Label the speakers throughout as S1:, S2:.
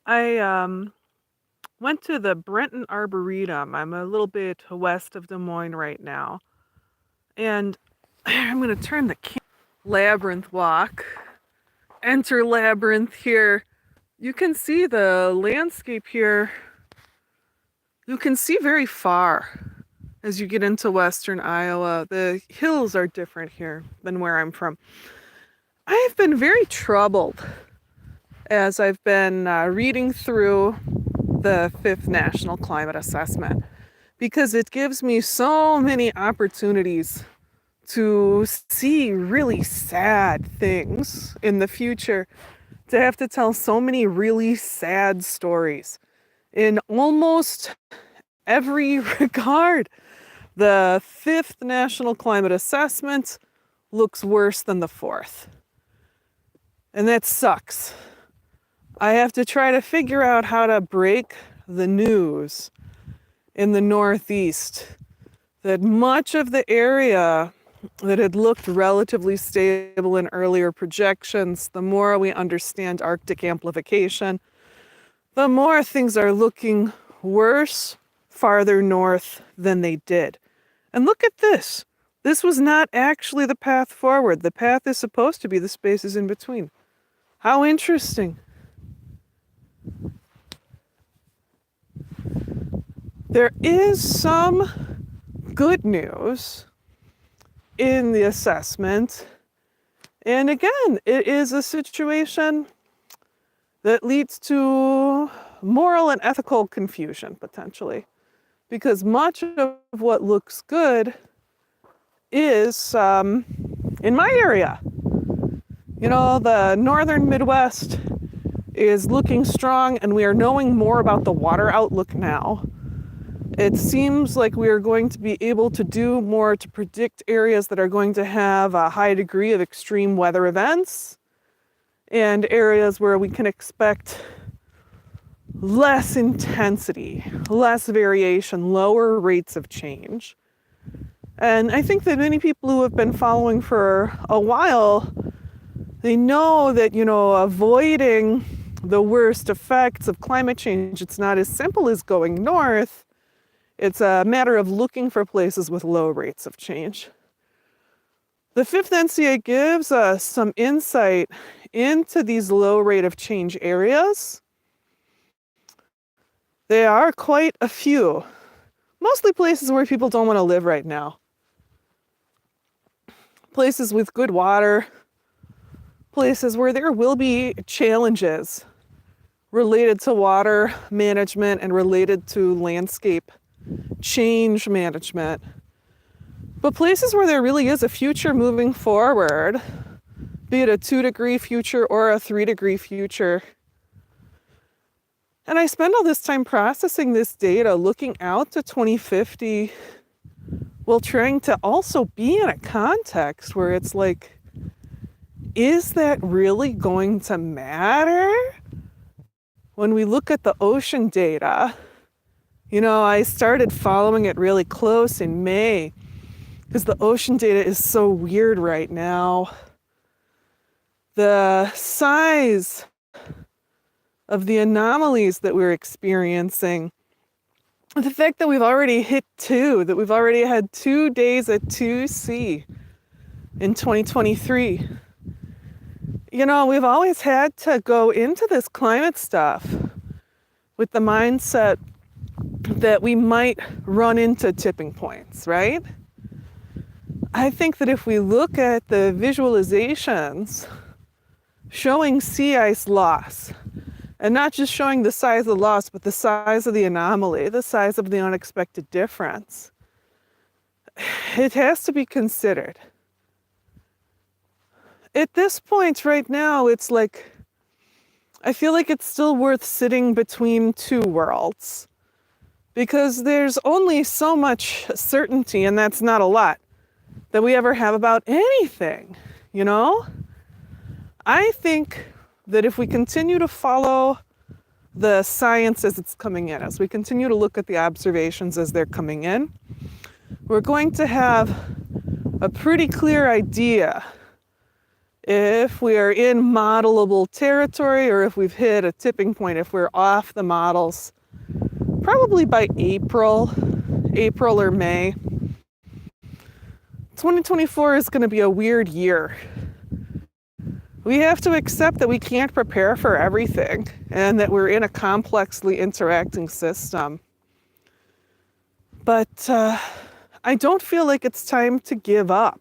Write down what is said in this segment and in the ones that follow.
S1: I went to the Brenton Arboretum. I'm a little bit west of Des Moines right now. And I'm going to turn the Labyrinth Walk. Enter Labyrinth here. You can see the landscape here. You can see very far as you get into western Iowa. The hills are different here than where I'm from. I've been very troubled as I've been reading through the 5th National Climate Assessment because it gives me so many opportunities to see really sad things in the future, to have to tell so many really sad stories in almost every regard. The 5th National Climate Assessment looks worse than the 4th. And that sucks. I have to try to figure out how to break the news in the Northeast that much of the area that had looked relatively stable in earlier projections, the more we understand Arctic amplification, the more things are looking worse farther north than they did. And look at this. This was not actually the path forward. The path is supposed to be the spaces in between. How interesting. There is some good news in the assessment. And again, it is a situation that leads to moral and ethical confusion, potentially. Because much of what looks good is in my area. You know, the northern Midwest is looking strong, and we are knowing more about the water outlook now. It seems like we are going to be able to do more to predict areas that are going to have a high degree of extreme weather events and areas where we can expect less intensity, less variation, lower rates of change. And I think that many people who have been following for a while, they know that, avoiding the worst effects of climate change, it's not as simple as going north. It's a matter of looking for places with low rates of change. The 5th NCA gives us some insight into these low rate of change areas. There are quite a few, mostly places where people don't want to live right now. Places with good water, places where there will be challenges related to water management and related to landscape change management, but places where there really is a future moving forward, be it a 2-degree future or a 3-degree future. And I spend all this time processing this data, looking out to 2050, while trying to also be in a context where it's like, is that really going to matter? When we look at the ocean data, I started following it really close in May because the ocean data is so weird right now. The size of the anomalies that we're experiencing, the fact that we've already hit 2, that we've already had 2 days at 2C in 2023. We've always had to go into this climate stuff with the mindset that we might run into tipping points, right? I think that if we look at the visualizations showing sea ice loss, and not just showing the size of the loss, but the size of the anomaly, the size of the unexpected difference, it has to be considered. At this point right now, it's like, I feel like it's still worth sitting between two worlds. Because there's only so much certainty, and that's not a lot, that we ever have about anything, I think that if we continue to follow the science as it's coming in, as we continue to look at the observations as they're coming in, we're going to have a pretty clear idea if we are in modelable territory or if we've hit a tipping point, if we're off the models, probably by April or May. 2024 is going to be a weird year. We have to accept that we can't prepare for everything and that we're in a complexly interacting system. But I don't feel like it's time to give up.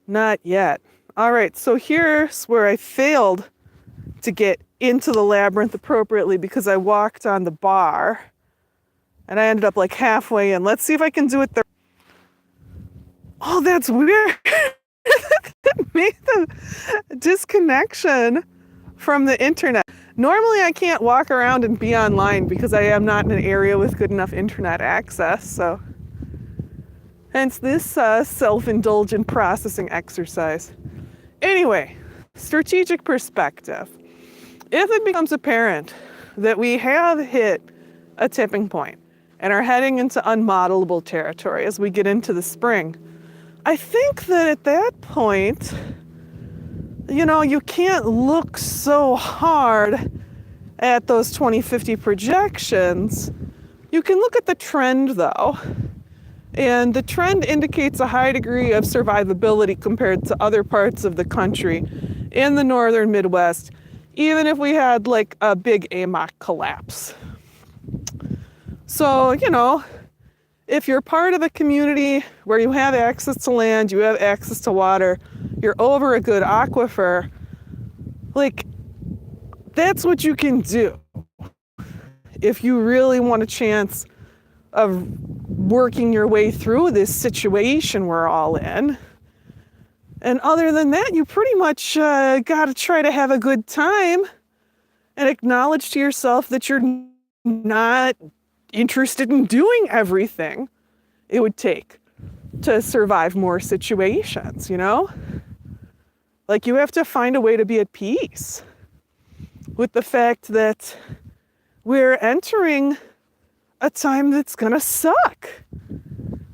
S1: Not yet. All right, so here's where I failed to get into the labyrinth appropriately because I walked on the bar and I ended up like halfway in. Let's see if I can do it there. Oh, that's weird. That made the disconnection from the internet. Normally I can't walk around and be online because I am not in an area with good enough internet access, so hence this self-indulgent processing exercise. Anyway, strategic perspective. If it becomes apparent that we have hit a tipping point and are heading into unmodelable territory as we get into the spring, I think that at that point, you can't look so hard at those 2050 projections. You can look at the trend though. And the trend indicates a high degree of survivability compared to other parts of the country in the northern Midwest, even if we had like a big AMOC collapse. So, if you're part of a community where you have access to land, you have access to water, you're over a good aquifer, like, that's what you can do if you really want a chance of working your way through this situation we're all in. And other than that, you pretty much got to try to have a good time and acknowledge to yourself that you're not interested in doing everything it would take to survive more situations, Like, you have to find a way to be at peace with the fact that we're entering a time that's gonna suck.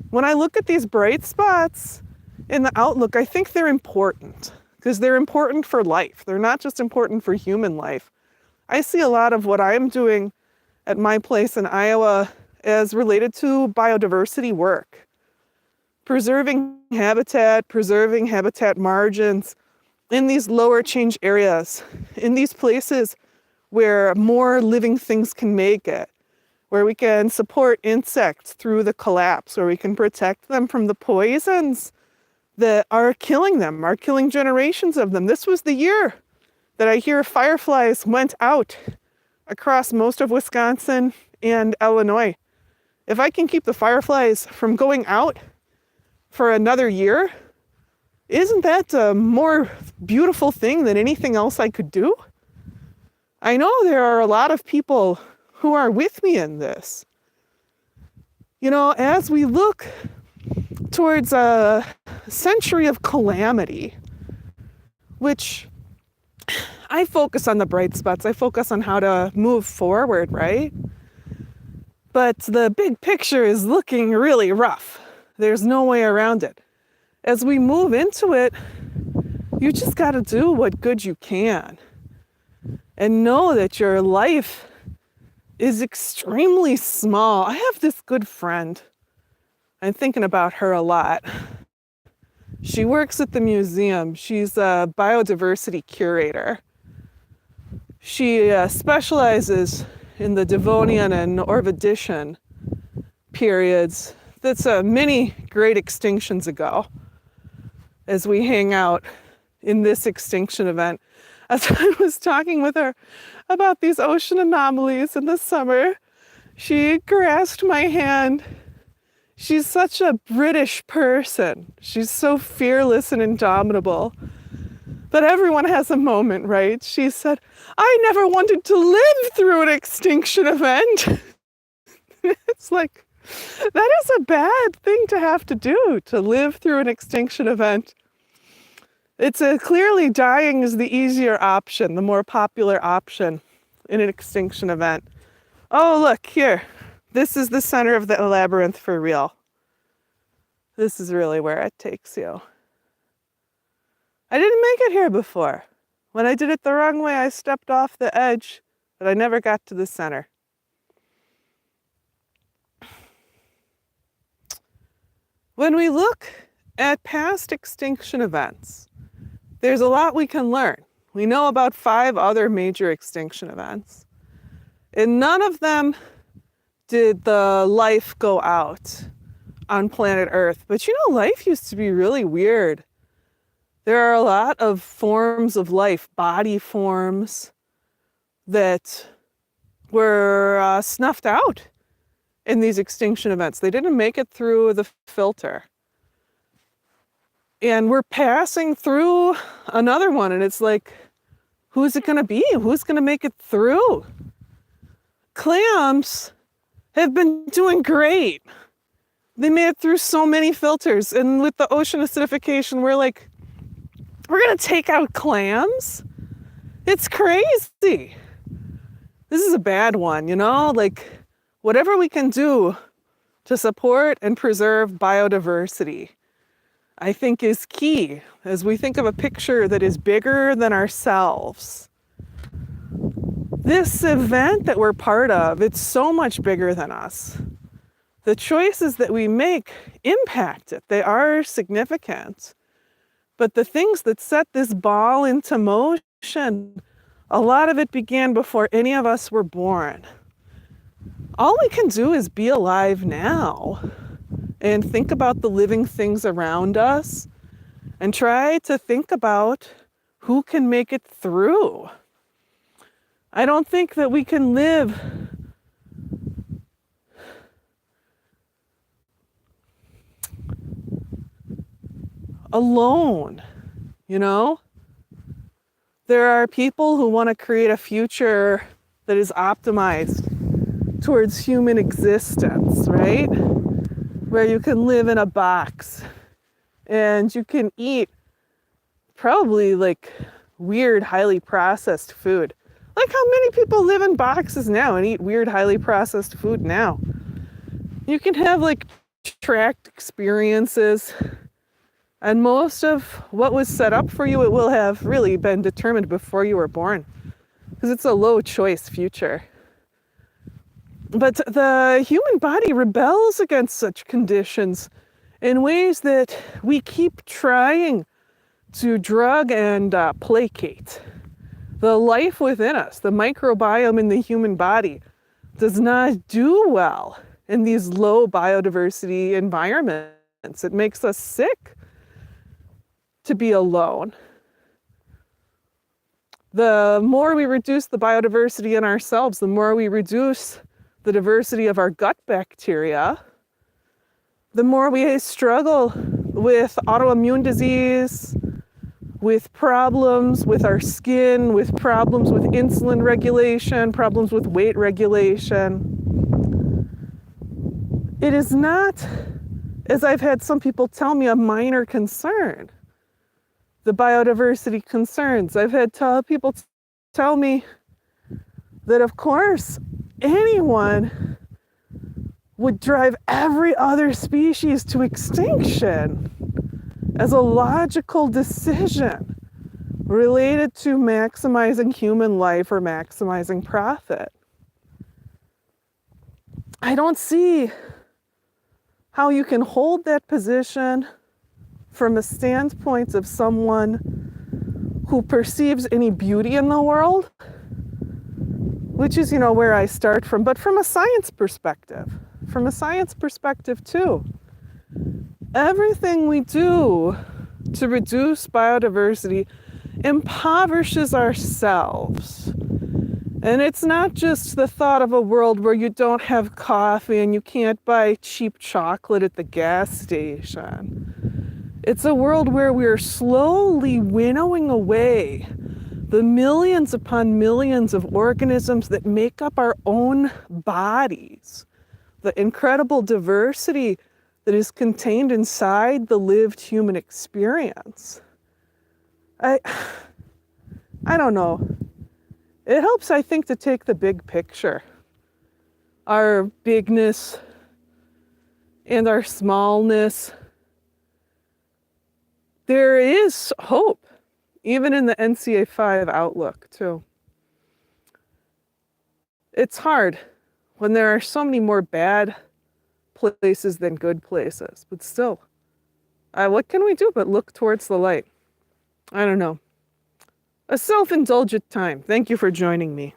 S1: When I look at these bright spots in the outlook, I think they're important because they're important for life. They're not just important for human life. I see a lot of what I'm doing at my place in Iowa as related to biodiversity work. Preserving habitat margins in these lower change areas, in these places where more living things can make it, where we can support insects through the collapse, where we can protect them from the poisons that are killing them, are killing generations of them. This was the year that I hear fireflies went out across most of Wisconsin and Illinois. If I can keep the fireflies from going out for another year, isn't that a more beautiful thing than anything else I could do? I know there are a lot of people who are with me in this. As we look towards a century of calamity, which I focus on the bright spots, I focus on how to move forward, right? But the big picture is looking really rough. There's no way around it. As we move into it, you just got to do what good you can and know that your life is extremely small. I have this good friend. I'm thinking about her a lot. She works at the museum. She's a biodiversity curator. She specializes in the Devonian and Ordovician periods. That's many great extinctions ago, as we hang out in this extinction event. As I was talking with her about these ocean anomalies in the summer, she grasped my hand. She's such a British person. She's so fearless and indomitable. But everyone has a moment, right? She said, I never wanted to live through an extinction event. It's like, that is a bad thing to have to do, to live through an extinction event. It's clearly dying is the easier option, the more popular option in an extinction event. Oh, look here. This is the center of the labyrinth for real. This is really where it takes you. I didn't make it here before. When I did it the wrong way, I stepped off the edge, but I never got to the center. When we look at past extinction events, there's a lot we can learn. We know about 5 other major extinction events, and none of them did the life go out on planet Earth. But you know, life used to be really weird. There are a lot of forms of life, body forms, that were snuffed out in these extinction events. They didn't make it through the filter. And we're passing through another one, and it's like, who's it going to be? Who's going to make it through? Clams have been doing great. They made it through so many filters. And with the ocean acidification, we're like, we're going to take out clams? It's crazy. This is a bad one, you know? Like, whatever we can do to support and preserve biodiversity, I think is key as we think of a picture that is bigger than ourselves. This event that we're part of, it's so much bigger than us. The choices that we make impact it. They are significant. But the things that set this ball into motion, a lot of it began before any of us were born. All we can do is be alive now and think about the living things around us and try to think about who can make it through. I don't think that we can live alone, you know? There are people who want to create a future that is optimized towards human existence, right? Where you can live in a box and you can eat probably like weird, highly processed food. Like how many people live in boxes now and eat weird, highly processed food now? You can have like tracked experiences, and most of what was set up for you, it will have really been determined before you were born, because it's a low choice future. But the human body rebels against such conditions in ways that we keep trying to drug and placate. The life within us, the microbiome in the human body, does not do well in these low biodiversity environments. It makes us sick to be alone. The more we reduce the biodiversity in ourselves, the more we reduce the diversity of our gut bacteria, the more we struggle with autoimmune disease, with problems with our skin, with problems with insulin regulation, problems with weight regulation. It is not, as I've had some people tell me, a minor concern. The biodiversity concerns. I've had people tell me that, of course, anyone would drive every other species to extinction as a logical decision related to maximizing human life or maximizing profit. I don't see how you can hold that position from a standpoint of someone who perceives any beauty in the world, which is, where I start from, but from a science perspective too. Everything we do to reduce biodiversity impoverishes ourselves. And it's not just the thought of a world where you don't have coffee and you can't buy cheap chocolate at the gas station. It's a world where we're slowly winnowing away the millions upon millions of organisms that make up our own bodies, the incredible diversity that is contained inside the lived human experience. I don't know. It helps, I think, to take the big picture. Our bigness and our smallness. There is hope. even in the NCA 5 outlook, too. It's hard when there are so many more bad places than good places, but still, what can we do but look towards the light? I don't know. A self indulgent time. Thank you for joining me.